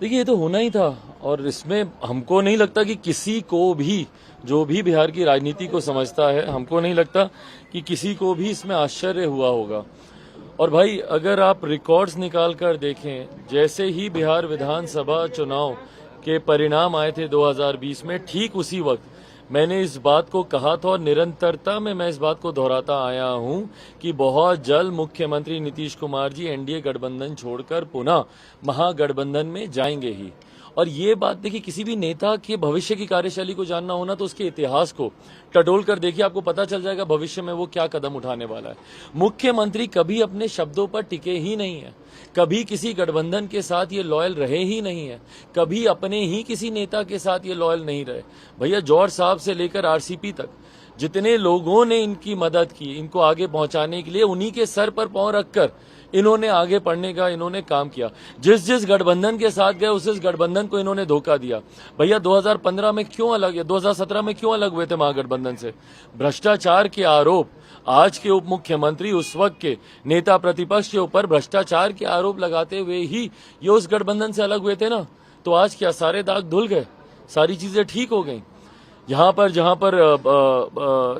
देखिए, ये तो होना ही था और इसमें हमको नहीं लगता कि किसी को भी, जो भी बिहार की राजनीति को समझता है, हमको नहीं लगता कि किसी को भी इसमें आश्चर्य हुआ होगा। और भाई, अगर आप रिकॉर्ड्स निकाल कर देखें, जैसे ही बिहार विधानसभा चुनाव के परिणाम आए थे 2020 में, ठीक उसी वक्त मैंने इस बात को कहा था और निरंतरता में मैं इस बात को दोहराता आया हूं कि बहुत जल्द मुख्यमंत्री नीतीश कुमार जी एनडीए गठबंधन छोड़कर पुनः महागठबंधन में जाएंगे ही। और ये बात देखिए, किसी भी नेता के भविष्य की कार्यशैली को जानना होना तो उसके इतिहास को टटोल कर देखिए, आपको पता चल जाएगा भविष्य में वो क्या कदम उठाने वाला है। मुख्यमंत्री कभी अपने शब्दों पर टिके ही नहीं है, कभी किसी गठबंधन के साथ ये लॉयल रहे ही नहीं है, कभी अपने ही किसी नेता के साथ ये लॉयल नहीं रहे। भैया, जौहर साहब से लेकर आरसीपी तक जितने लोगों ने इनकी मदद की, इनको आगे पहुंचाने के लिए, उन्हीं के सर पर पांव रखकर इन्होंने आगे बढ़ने का इन्होंने काम किया। जिस जिस गठबंधन के साथ गए उस गठबंधन को इन्होंने धोखा दिया। भैया, 2015 में क्यों अलग है, 2017 में क्यों अलग हुए थे महागठबंधन से? भ्रष्टाचार के आरोप, आज के उप मुख्यमंत्री, उस वक्त के नेता प्रतिपक्ष के ऊपर भ्रष्टाचार के आरोप लगाते हुए ही ये उस गठबंधन से अलग हुए थे ना। तो आज क्या सारे दाग धुल गए, सारी चीजें ठीक हो गई? जहां पर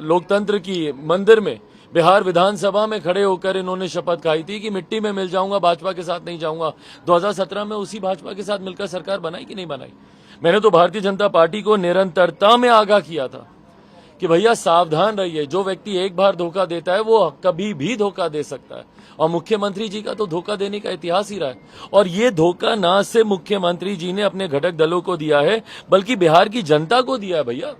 लोकतंत्र की मंदिर में, बिहार विधानसभा में खड़े होकर इन्होंने शपथ खाई थी कि मिट्टी में मिल जाऊंगा, भाजपा के साथ नहीं जाऊंगा। 2017 में उसी भाजपा के साथ मिलकर सरकार बनाई कि नहीं बनाई? मैंने तो भारतीय जनता पार्टी को निरंतरता में आगाह किया था कि भैया सावधान रहिए, जो व्यक्ति एक बार धोखा देता है वो कभी भी धोखा दे सकता है। और मुख्यमंत्री जी का तो धोखा देने का इतिहास ही रहा है। और ये धोखा ना सिर्फ मुख्यमंत्री जी ने अपने घटक दलों को दिया है, बल्कि बिहार की जनता को दिया है। भैया,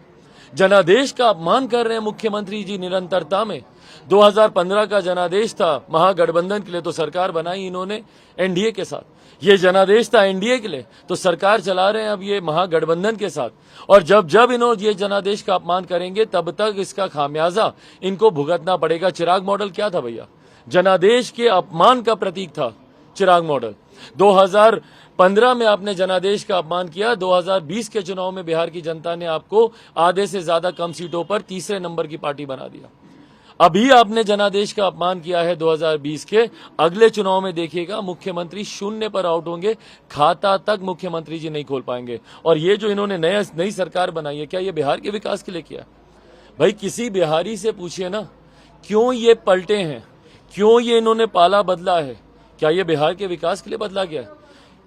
जनादेश का अपमान कर रहे हैं मुख्यमंत्री जी निरंतरता में। 2015 का जनादेश था महागठबंधन के लिए, तो सरकार बनाई इन्होंने एनडीए के साथ। ये जनादेश था एनडीए के लिए, तो सरकार चला रहे हैं अब ये महागठबंधन के साथ। और जब जब इन्होंने ये जनादेश का अपमान करेंगे, तब तक इसका खामियाजा इनको भुगतना पड़ेगा। चिराग मॉडल क्या था भैया? जनादेश के अपमान का प्रतीक था चिराग मॉडल। 2015 में आपने जनादेश का अपमान किया, 2020 के चुनाव में बिहार की जनता ने आपको आधे से ज्यादा कम सीटों पर तीसरे नंबर की पार्टी बना दिया। अभी आपने जनादेश का अपमान किया है 2020 के, अगले चुनाव में देखिएगा मुख्यमंत्री शून्य पर आउट होंगे, खाता तक मुख्यमंत्री जी नहीं खोल पाएंगे। और ये जो इन्होंने नई सरकार बनाई है, क्या ये बिहार के विकास के लिए किया? भाई, किसी बिहारी से पूछिए ना, क्यों ये पलटे हैं, क्यों ये इन्होंने पाला बदला है? क्या ये बिहार के विकास के लिए बदला गया है?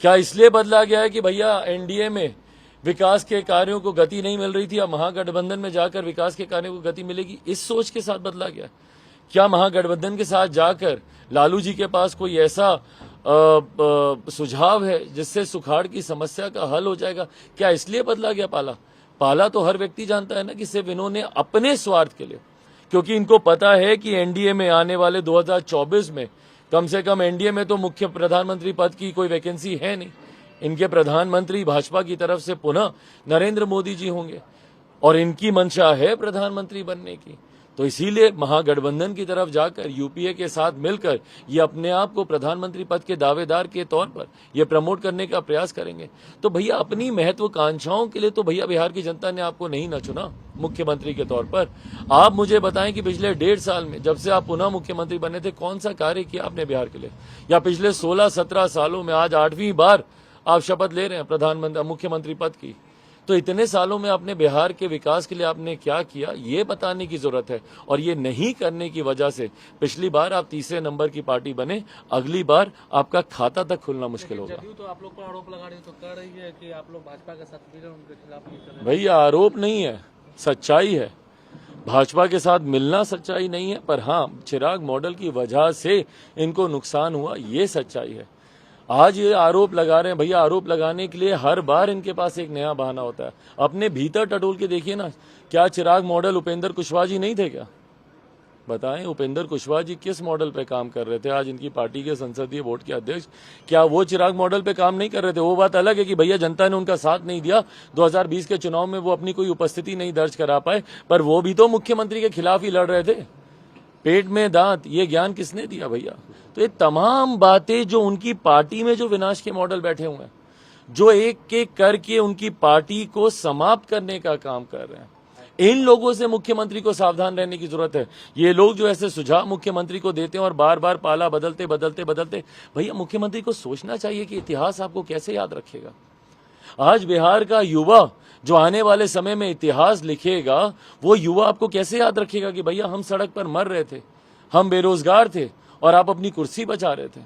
क्या इसलिए बदला गया है कि भैया एनडीए में विकास के कार्यों को गति नहीं मिल रही थी, अब महागठबंधन में जाकर विकास के कार्यों को गति मिलेगी, इस सोच के साथ बदला गया? क्या महागठबंधन के साथ जाकर लालू जी के पास कोई ऐसा सुझाव है जिससे सुखाड़ की समस्या का हल हो जाएगा? क्या इसलिए बदला गया पाला? पाला तो हर व्यक्ति जानता है ना कि सिर्फ इन्होंने अपने स्वार्थ के लिए, क्योंकि इनको पता है कि एनडीए में आने वाले 2024 में कम से कम एनडीए में तो मुख्य प्रधानमंत्री पद की कोई वैकेंसी है नहीं। इनके प्रधानमंत्री भाजपा की तरफ से पुनः नरेंद्र मोदी जी होंगे और इनकी मंशा है प्रधानमंत्री बनने की। तो इसीलिए महागठबंधन की तरफ जाकर यूपीए के साथ मिलकर ये अपने आप को प्रधानमंत्री पद के दावेदार के तौर पर ये प्रमोट करने का प्रयास करेंगे। तो भैया, अपनी महत्वाकांक्षाओं के लिए तो भैया बिहार की जनता ने आपको नहीं ना चुना मुख्यमंत्री के तौर पर। आप मुझे बताएं कि पिछले 1.5 साल में, जब से आप पुनः मुख्यमंत्री बने थे, कौन सा कार्य किया आपने बिहार के लिए? या पिछले 16-17 सालों में आज 8वीं बार आप शपथ ले रहे हैं मुख्यमंत्री पद की, तो इतने सालों में आपने बिहार के विकास के लिए आपने क्या किया, ये बताने की जरूरत है। और ये नहीं करने की वजह से पिछली बार आप तीसरे नंबर की पार्टी बने, अगली बार आपका खाता तक खुलना मुश्किल होगा। तो आप लोग पर आरोप लगा रही, तो कर रही है कि आप लोग भाजपा के साथ मिले, उनके खिलाफ ये कर रहे हैं। भैया, आरोप नहीं है, सच्चाई है। भाजपा के साथ मिलना सच्चाई नहीं है, पर हाँ, चिराग मॉडल की वजह से इनको नुकसान हुआ, ये सच्चाई है। आज ये आरोप लगा रहे हैं भैया, आरोप लगाने के लिए हर बार इनके पास एक नया बहाना होता है। अपने भीतर टटोल के देखिए ना, क्या चिराग मॉडल उपेंद्र कुशवाहा जी नहीं थे क्या? बताएं, उपेंद्र कुशवाहा जी किस मॉडल पे काम कर रहे थे? आज इनकी पार्टी के संसदीय बोर्ड के अध्यक्ष, क्या वो चिराग मॉडल पे काम नहीं कर रहे थे? वो बात अलग है कि भैया जनता ने उनका साथ नहीं दिया, 2020 के चुनाव में वो अपनी कोई उपस्थिति नहीं दर्ज करा पाए, पर वो भी तो मुख्यमंत्री के खिलाफ ही लड़ रहे थे। पेट में दांत, ये ज्ञान किसने दिया भैया? तो ये तमाम बातें जो उनकी पार्टी में जो विनाश के मॉडल बैठे हुए हैं, जो एक एक करके उनकी पार्टी को समाप्त करने का काम कर रहे हैं, इन लोगों से मुख्यमंत्री को सावधान रहने की जरूरत है। ये लोग जो ऐसे सुझाव मुख्यमंत्री को देते हैं और बार बार पाला बदलते बदलते बदलते, भैया मुख्यमंत्री को सोचना चाहिए कि इतिहास आपको कैसे याद रखेगा। आज बिहार का युवा जो आने वाले समय में इतिहास लिखेगा, वो युवा आपको कैसे याद रखेगा कि भैया हम सड़क पर मर रहे थे, हम बेरोजगार थे और आप अपनी कुर्सी बचा रहे थे,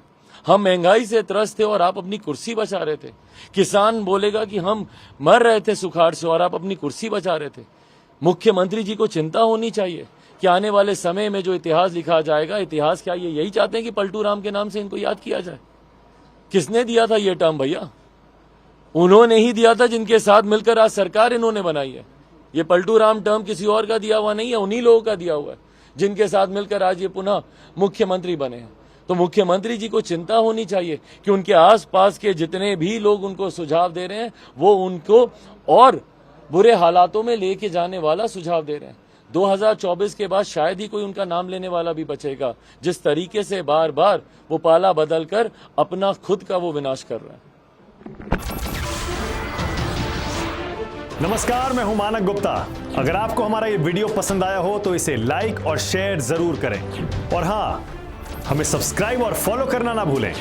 हम महंगाई से त्रस्त थे और आप अपनी कुर्सी बचा रहे थे। किसान बोलेगा कि हम मर रहे थे सुखाड़ से और आप अपनी कुर्सी बचा रहे थे। मुख्यमंत्री जी को चिंता होनी चाहिए कि आने वाले समय में जो इतिहास लिखा जाएगा, इतिहास क्या ये यही चाहते हैं कि पलटू राम के नाम से इनको याद किया जाए? किसने दिया था ये टर्म भैया? उन्होंने ही दिया था जिनके साथ मिलकर आज सरकार इन्होंने बनाई है। ये पलटू राम टर्म किसी और का दिया हुआ नहीं है, उन्हीं लोगों का दिया हुआ है जिनके साथ मिलकर आज ये पुनः मुख्यमंत्री बने हैं। तो मुख्यमंत्री जी को चिंता होनी चाहिए कि उनके आसपास के जितने भी लोग उनको सुझाव दे रहे हैं, वो उनको और बुरे हालातों में लेके जाने वाला सुझाव दे रहे हैं। 2024 के बाद शायद ही कोई उनका नाम लेने वाला भी बचेगा, जिस तरीके से बार बार वो पाला बदल कर अपना खुद का वो विनाश कर रहा है। नमस्कार, मैं हूं मानक गुप्ता। अगर आपको हमारा ये वीडियो पसंद आया हो तो इसे लाइक और शेयर जरूर करें, और हाँ, हमें सब्सक्राइब और फॉलो करना ना भूलें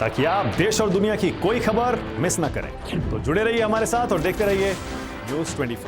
ताकि आप देश और दुनिया की कोई खबर मिस ना करें। तो जुड़े रहिए हमारे साथ और देखते रहिए News 24।